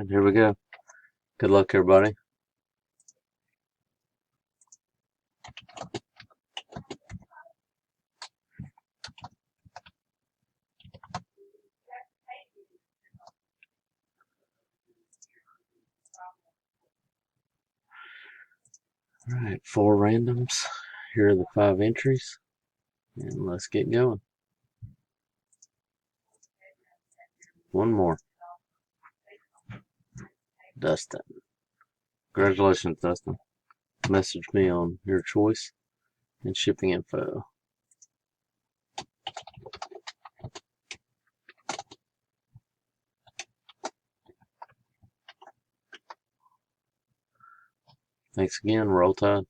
Alright, here we go. Good luck, everybody. Alright, 4 randoms. Here are the 5 entries. And let's get going. One more. Dustin. Congratulations, Dustin. Message me on your choice and shipping info. Thanks again. Roll Tide.